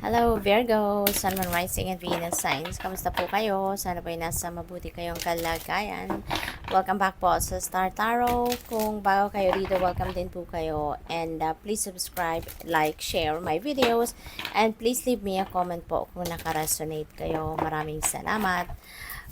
Hello Virgo, Sun, Moon, Rising, and Venus signs. Kamusta po kayo? Sana po ay nasa mabuti kayong kalagayan. Welcome back po sa Star Tarot. Kung bago kayo dito, welcome din po kayo. And please subscribe, like, share my videos. And please leave me a comment po kung nakaresonate kayo. Maraming salamat.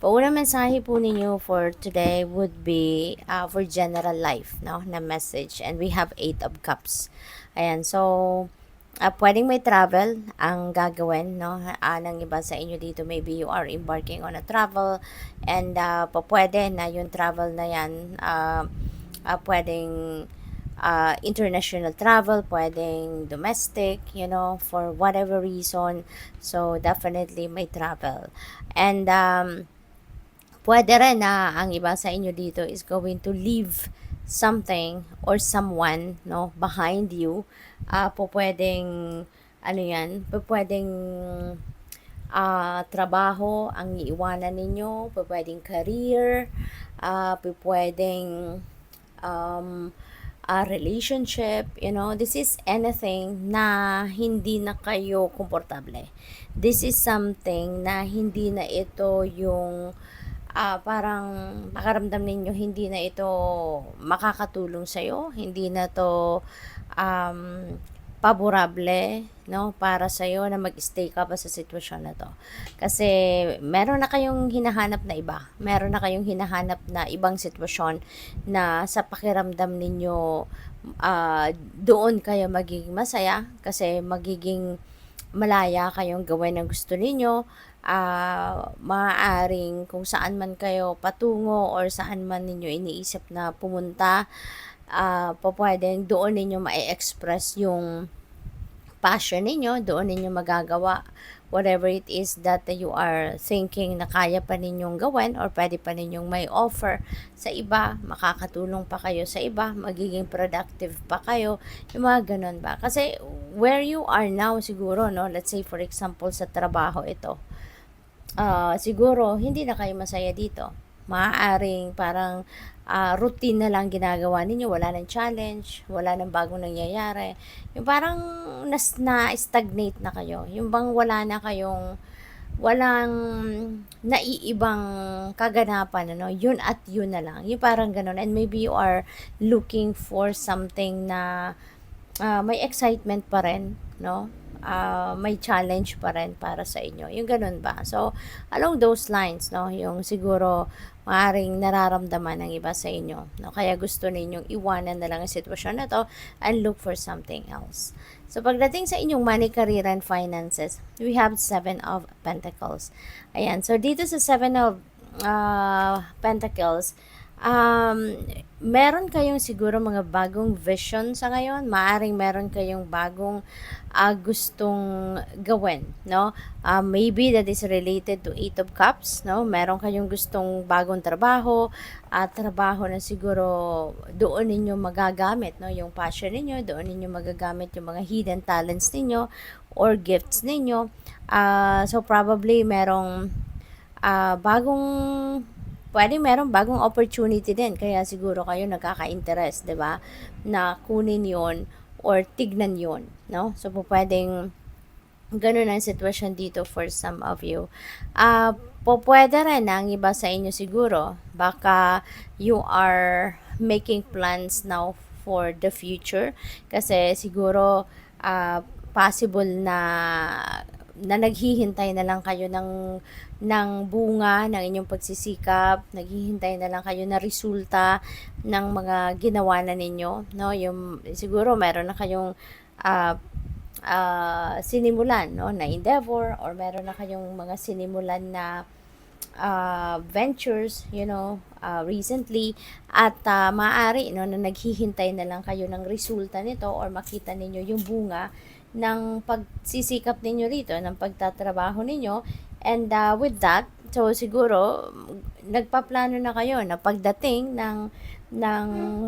Paunang mensahe po ninyo for today would be for general life, no, na message. And we have 8 of Cups. Ayan, so pwedeng may travel ang gagawin, no, ng iba sa inyo dito. Maybe you are embarking on a travel and pwede na yung travel na yan, pwedeng international travel, pwedeng domestic, for whatever reason. So, definitely may travel. And, pwede rin na ang iba sa inyo dito is going to leave something or someone, no, behind you. Pwedeng ano yan, pwedeng trabaho ang iiwanan ninyo, pwedeng career, pwedeng relationship, this is anything na hindi na kayo komportable. This is something na hindi na ito yung parang makaramdam ninyo hindi na ito makakatulong sa'yo, hindi na to paborable, no, para sa'yo na mag-stay ka pa sa sitwasyon na to. Kasi meron na kayong hinahanap na iba, meron na kayong hinahanap na ibang sitwasyon na sa pakiramdam ninyo doon kayo magiging masaya kasi magiging malaya kayong gawin ang gusto ninyo. Maaaring kung saan man kayo patungo or saan man ninyo iniisip na pumunta, pwedeng doon ninyo ma-express yung passion ninyo, doon ninyo magagawa whatever it is that you are thinking na kaya pa ninyong gawin or pwede pa ninyong may offer sa iba, makakatulong pa kayo sa iba, magiging productive pa kayo, yung mga ganun ba. Kasi where you are now siguro, no, let's say for example sa trabaho ito, siguro hindi na kayo masaya dito. Maaaring parang routine na lang ginagawa ninyo, wala nang challenge, wala nang bagong nangyayari. Yung parang na-stagnate na kayo. Yung bang walang naiibang kaganapan, yun at yun na lang. Yung parang ganun. And maybe you are looking for something na may excitement pa rin, no? May challenge pa rin para sa inyo. Yung ganun ba? So, along those lines, no, yung siguro maaring nararamdaman ng iba sa inyo, no? Kaya gusto ninyong iwanan na lang ang sitwasyon na to and look for something else. So, pagdating sa inyong money, career, and finances, we have 7 of Pentacles. Ayan. So, dito sa 7 of Pentacles, meron kayong siguro mga bagong vision sa ngayon. Maaring meron kayong bagong gustong gawin, no? Maybe that is related to 8 of Cups, no? Meron kayong gustong bagong trabaho, trabaho na siguro doon ninyo magagamit, no? Yung passion ninyo, doon ninyo magagamit yung mga hidden talents ninyo or gifts ninyo. So probably merong merong bagong opportunity din. Kaya siguro kayo nagkaka-interest, 'di ba? Na kunin 'yon or tignan 'yon, no? So pwedeng ganun ang sitwasyon dito for some of you. Pwede rin ang iba sa inyo siguro. Baka you are making plans now for the future. Kasi siguro possible na naghihintay na lang kayo ng bunga ng inyong pagsisikap, naghihintay na lang kayo na resulta ng mga ginawa na ninyo, no? Yung siguro meron na kayong sinimulan, no, na endeavor, or meron na kayong mga sinimulan na ventures, recently, at maaari, no, na naghihintay na lang kayo ng resulta nito or makita ninyo yung bunga ng pagsisikap ninyo rito, ng pagtatrabaho ninyo. And with that, so siguro nagpaplano na kayo na pagdating ng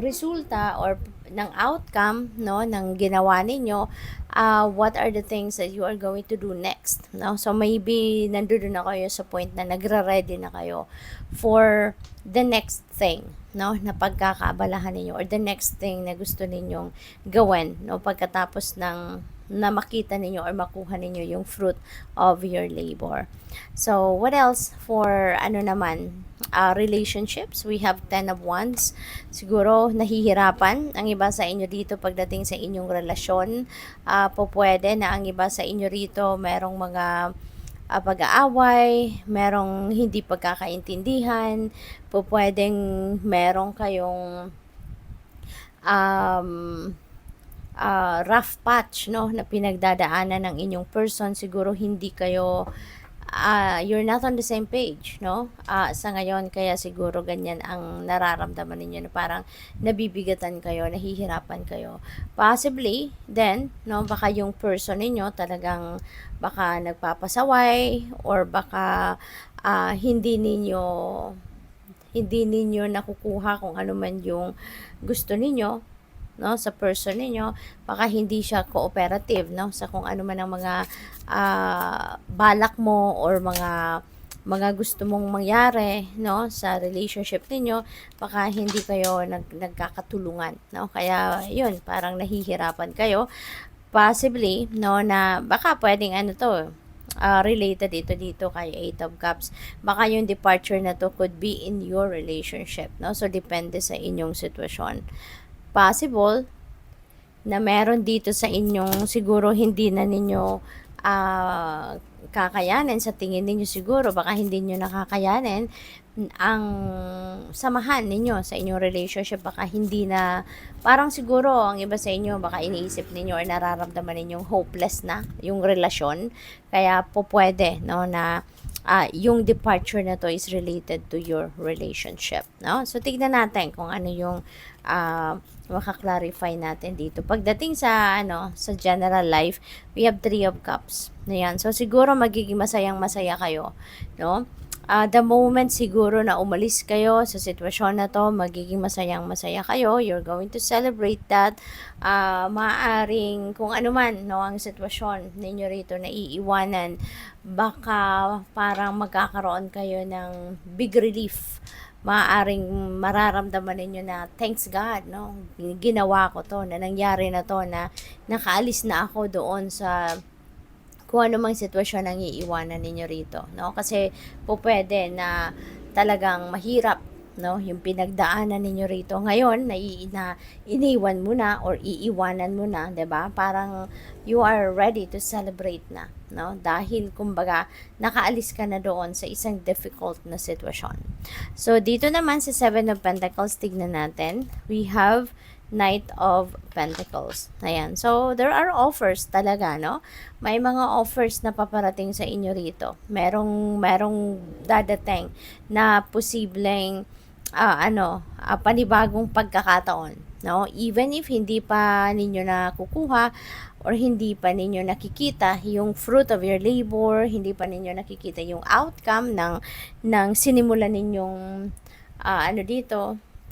resulta or ng outcome, no, ng ginawa ninyo, what are the things that you are going to do next, no? So maybe nandoon na kayo sa point na nagre-ready na kayo for the next thing, no, na pagkakaabalahan ninyo or the next thing na gusto ninyong gawin, no, pagkatapos na makita ninyo or makuha ninyo yung fruit of your labor. So, what else for relationships? We have 10 of Wands. Siguro nahihirapan ang iba sa inyo dito pagdating sa inyong relasyon. Pwede na ang iba sa inyo rito merong mga pag-aaway, merong hindi pagkakaintindihan, pwedeng merong kayong rough patch, no, na pinagdadaanan ng inyong person. Siguro hindi kayo you're not on the same page, no? Sa ngayon, kaya siguro ganyan ang nararamdaman ninyo, na parang nabibigatan kayo, nahihirapan kayo. Possibly, then, no, baka yung person ninyo talagang baka nagpapasaway, or baka hindi ninyo nakukuha kung ano man yung gusto ninyo, no, sa person ninyo. Baka hindi siya cooperative, no, sa kung ano man ang mga balak mo or mga gusto mong mangyari, no, sa relationship ninyo. Baka hindi kayo nagkakatulungan, no, kaya yun, parang nahihirapan kayo. Possibly, no, na baka pwedeng related dito kay 8 of Cups. Baka yung departure na to could be in your relationship, no, so depende sa inyong sitwasyon. Possible na meron dito sa inyong siguro hindi na ninyo kakayanin, sa tingin ninyo siguro baka hindi nyo nakakayanin ang samahan ninyo sa inyong relationship. Baka hindi na, parang siguro ang iba sa inyo baka iniisip ninyo or nararamdaman ninyong hopeless na yung relasyon, kaya pwede, no, na yung departure na to is related to your relationship, no. So tignan natin kung ano yung maka-clarify natin dito. Pagdating sa sa general life, we have 3 of Cups. Ayan. So siguro magiging masayang-masaya kayo, no? The moment siguro na umalis kayo sa sitwasyon na to, magiging masayang-masaya kayo. You're going to celebrate that. Maaaring kung ano man, no, ang sitwasyon ninyo rito na iiwanan, baka parang magkakaroon kayo ng big relief. Maaaring mararamdaman ninyo na thanks God, no, ginawa ko to, na nangyari na to, na nakaalis na ako doon sa kung ano mang sitwasyon ang iiwanan ninyo rito, no, kasi pwede na talagang mahirap, no, yung pinagdaanan ninyo rito ngayon, na iniwan mo na or iiwanan mo na, 'di ba? Parang you are ready to celebrate na, no, dahil kumbaga nakaalis ka na doon sa isang difficult na sitwasyon. So dito naman sa 7 of Pentacles, tignan natin, we have Knight of Pentacles. Ayan. So, there are offers talaga, no? May mga offers na paparating sa inyo rito. Merong dadating na posibleng panibagong pagkakataon, no? Even if hindi pa ninyo nakukuha or hindi pa ninyo nakikita yung fruit of your labor, hindi pa ninyo nakikita yung outcome ng sinimulan ninyong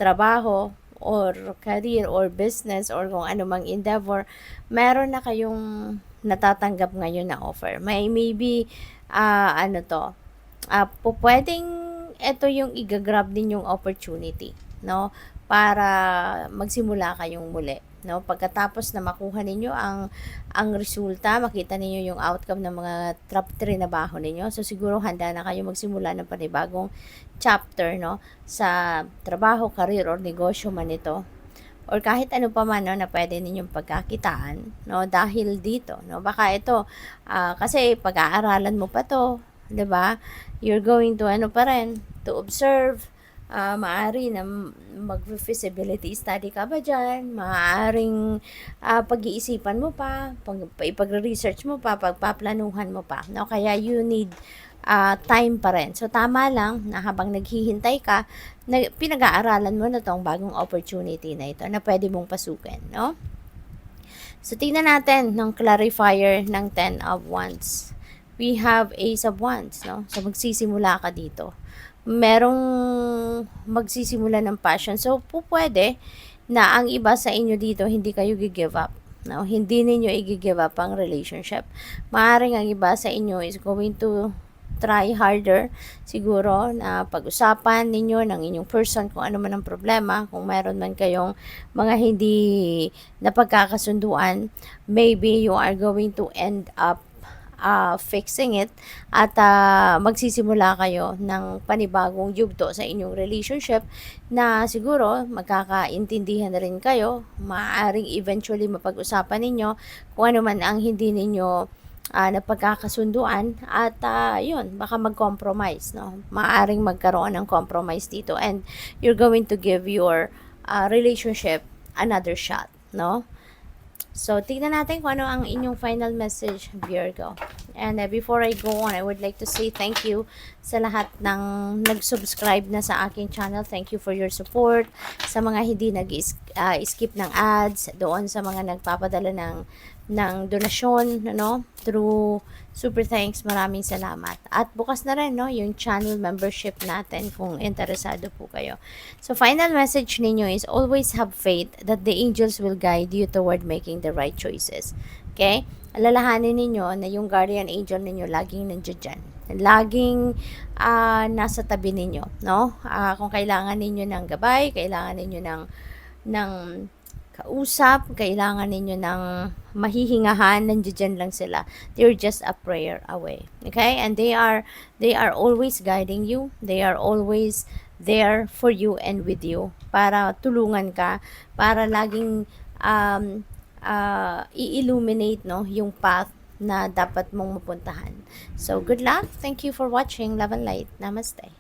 trabaho or career or business or kung ano mang endeavor, meron na kayong natatanggap ngayon na offer. Maybe pwedeng ito yung igagrab ninyong opportunity, no, para magsimula kayong muli, no, pagkatapos na makuha ninyo ang resulta, makita ninyo yung outcome ng mga trabaho ninyo. So siguro handa na kayo magsimula ng panibagong chapter, no, sa trabaho, career or negosyo man ito, or kahit ano pa man, no, na pwede ninyong pagkakitaan, no, dahil dito, no. Baka ito kasi pag-aaralan mo pa to, 'di ba? You're going to to observe. Maaari na mag-feasibility study ka ba dyan, maaaring pag-iisipan mo pa, ipag-research mo pa, pagpaplanuhan mo pa, no? Kaya you need time pa rin. So tama lang na habang naghihintay ka, pinag-aaralan mo na tong bagong opportunity na ito na pwede mong pasukin, no? So tingnan natin ng clarifier ng 10 of Wands. We have Ace of Wands, no? So magsisimula ka dito, merong magsisimula ng passion. So, pwede na ang iba sa inyo dito, hindi kayo give up, no? Hindi ninyo i-give up ang relationship. Maaaring ang iba sa inyo is going to try harder siguro na pag-usapan ninyo ng inyong person kung ano man ang problema. Kung mayroon man kayong mga hindi napagkakasunduan, maybe you are going to end up fixing it at magsisimula kayo ng panibagong yugto sa inyong relationship na siguro magkakaintindihan na rin kayo. Maaaring eventually mapag-usapan ninyo kung ano man ang hindi ninyo napagkakasunduan at yun, baka mag-compromise, no? Maaaring magkaroon ng compromise dito and you're going to give your relationship another shot, no? So, tignan natin kung ano ang inyong final message, Virgo. And before I go on, I would like to say thank you sa lahat ng nag-subscribe na sa aking channel. Thank you for your support. Sa mga hindi nag-skip ng ads, doon sa mga nagpapadala ng donasyon, through super thanks, maraming salamat. At bukas na rin, yung channel membership natin kung interesado po kayo. So, final message ninyo is always have faith that the angels will guide you toward making the right choices. Okay? Alalahanin ninyo na yung guardian angel ninyo laging nandiyan dyan. Laging nasa tabi ninyo, no? Kung kailangan ninyo ng gabay, kailangan ninyo ng kausap, kailangan ninyo ng mahihingahan, nandiyan lang sila. They're just a prayer away. Okay? And they are always guiding you. They are always there for you and with you para tulungan ka, para laging i-illuminate yung path na dapat mong mapuntahan. So, good luck. Thank you for watching. Love and light. Namaste.